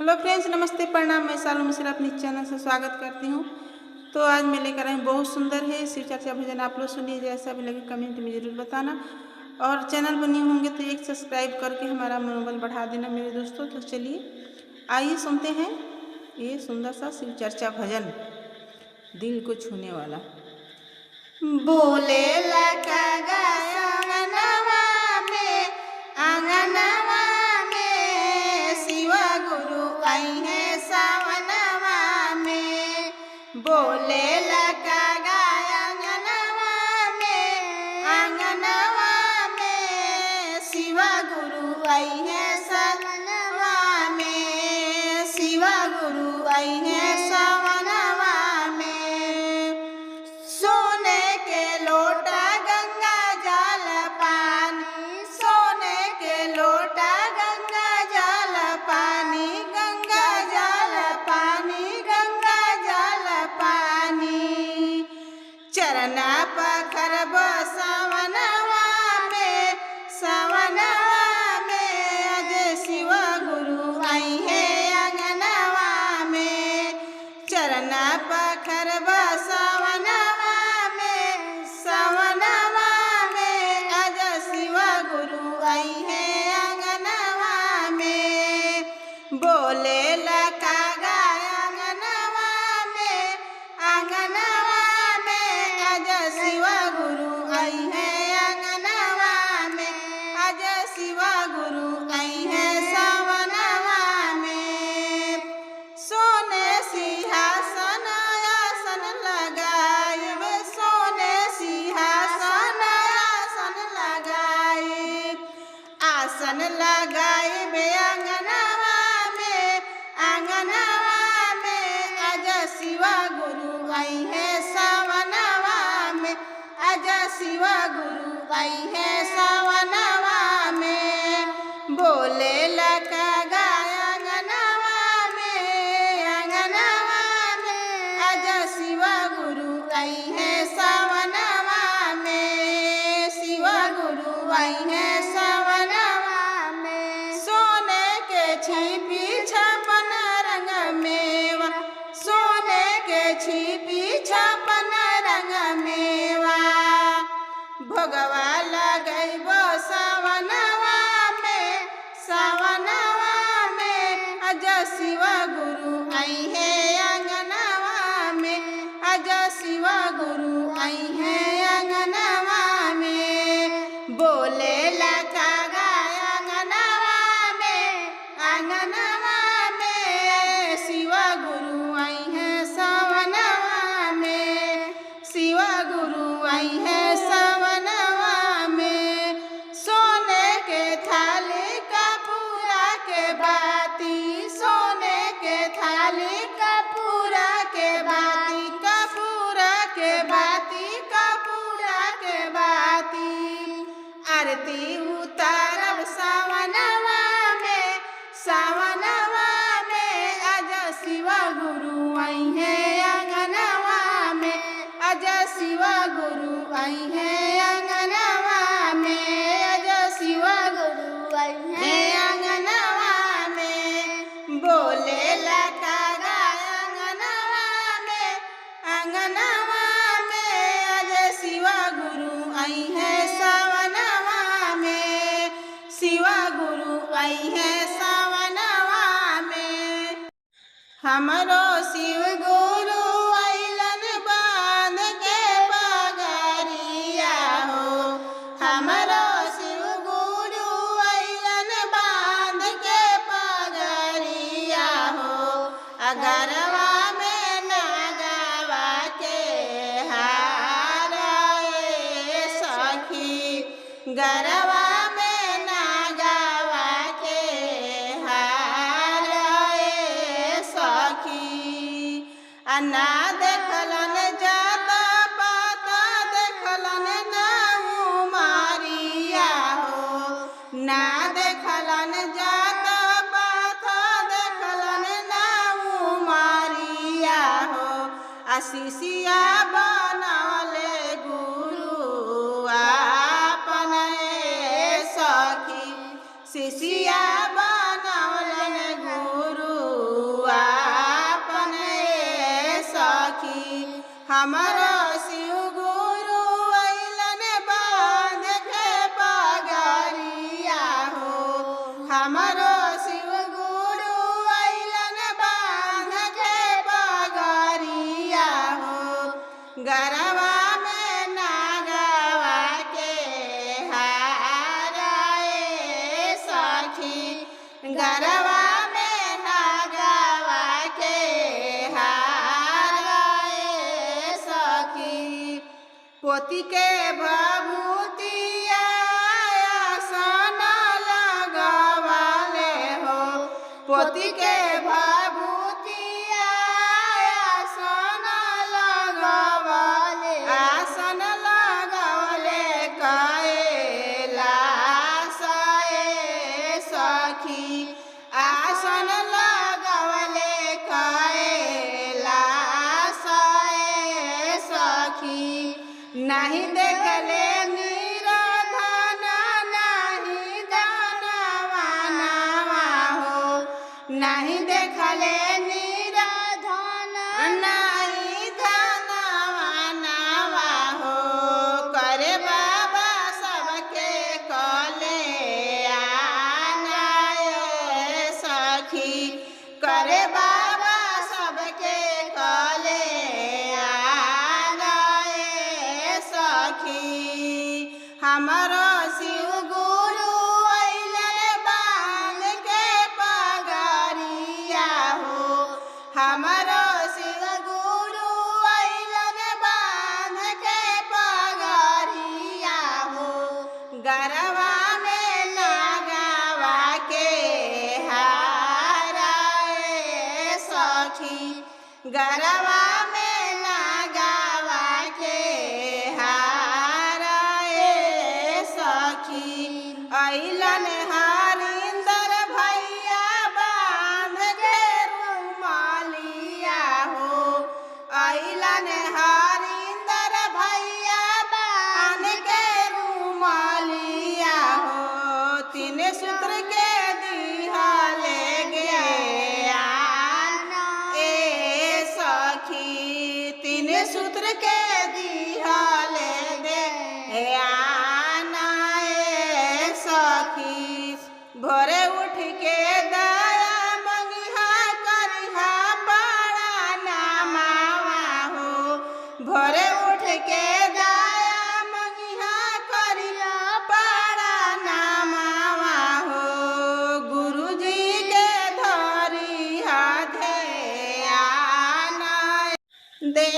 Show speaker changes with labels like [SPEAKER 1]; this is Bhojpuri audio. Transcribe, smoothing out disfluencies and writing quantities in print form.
[SPEAKER 1] हेलो फ्रेंड्स, नमस्ते, प्रणाम। मैं सालू मिश्रा अपने चैनल से स्वागत करती हूँ। तो आज मैं लेकर आई हूँ, बहुत सुंदर है शिव चर्चा भजन। आप लोग सुनिए, जैसा भी लगे कमेंट में ज़रूर बताना। और चैनल बनी होंगे तो एक सब्सक्राइब करके हमारा मनोबल बढ़ा देना मेरे दोस्तों। तो चलिए आइए सुनते हैं ये सुंदर सा शिव चर्चा भजन, दिल को छूने वाला। बोले लगा आंगनवा में, आंगनवा में शिव गुरु आई है सावनवा में। बोले लगा आंगनवा में, आंगनवा में शिव गुरु आई है सावनवा में, शिव गुरु आई है सावनवा में। सोने के लोटा गंगा जल पानी, सोने के लोटा गंगा जल पानी, गंगा जल पानी, गंगा जल पानी। चरना पखर सवनवा में, सवनवा में आज शिव गुरु आई है अंगनवा में। चरना पखर सवनवा में, सवनवा में आज शिव गुरु आई है अंगनवा में। बोले लगा आंगनवा में, आंगनवा में आज शिव गुरु आई है अंगनवा में, आज शिव गुरु आई है सावनवा में। सोने सिंहासन आसन लगाए, सोने सिंहासन आसन लगाए, आसन लगाए बे अंगनवा में, आंगनवा में आज शिव गुरु आई है सावनवा में, आज शिव गुरु आई है सावनवा में। बोले लगा आंगनवा में, आंगनवा में आज शिव गुरु आई है सावनवा में, शिव गुरु आई है सावनवा में। सोने के छिपी छपन रंग मेवा, सोने के छिपी छपन रंग मेवा। भोगवा लगैबो सावनवा में, सावनवा में आज शिव गुरु आई है अंगनवा में, आज शिव गुरु आई है अंगनवा में। बोले लगा आंगनवा में, आंगनवा में शिव गुरु आई है सावनवा में, शिव गुरु आई है सावनवा में। सोने के थाली कपूरा के बाती, सोने के थाली कपूरा के बाती, कपूरा के बाती, कपूरा के बाती। आरती उतारब सावनवा में, सावनवा में आज शिव गुरु आई है अंगनवा में, आज शिव गुरु आई है अंगनवा में, आज शिव गुरु आई है अंगनवा में। बोले लगा आंगनवा में, आंगनवा में आज शिव गुरु आई है सावनवा में, शिव गुरु आई है सावनवा में। हमरो शिव गुरु आइलन बांध के पगरिया हो, हमरो शिव गुरु आइलन बांध के पगरिया हो। अगरवा में नागवा के हार ए सखी, गरवा में नागवा के हार ए सखी। अन्ना देखलन जात पाता, देखलन नाऊ मारिया हो, ना देखलन जात पाता, देखलन नाऊ मारिया हो। आशीषिया बनले गुरु आपन ए सखी, शिष्या बनौलन गुरु हमारो शिव गुरु अइलन बांध के पगरिया हो। हमारो शिव गुरु अइलन बांध के पगरिया हो। गरवा में नागवा के हार ए सखी, गरवा में नागवा के हार ए सखी। पोती के भभूतिया आसन लगवाले हो। पोती के भभूतिया आसन लगवाले, आसन लगवाले कैलास ए सखी, आसन लगवाले कैलास ए सखी। नहीं देखले निराधन नहीं दानवानवा हो। नहीं देखले निराधन नहीं दानवानवा हो। करे बाबा सबके कल्याण ए सखी, करे बाबा सबके कल्याण ए सखी। हमारो शिव गुरु अइलन बांध के पगरिया हो। हमारो शिव गुरु अइलन बांध के पगरिया हो। गरवा में नागवा के हार ए सखी, गरवा में नागवा के हार ए सखी। अइलन हरिंदर भैया बांध के रुमालिया हो। अइलन हरिंदर भैया बांध के रुमालिया हो। तीन सूत्र के दिहले ज्ञान ए सखी, तीन सूत्र के दिहले ज्ञान ए सखी। भोरे उठ के दया मंगिहा करिहा बड़ा नामावा हो। भोरे उठ के दया मंगिहा करिहा बड़ा नामावा हो। गुरुजी के धरिहा ध्यान दे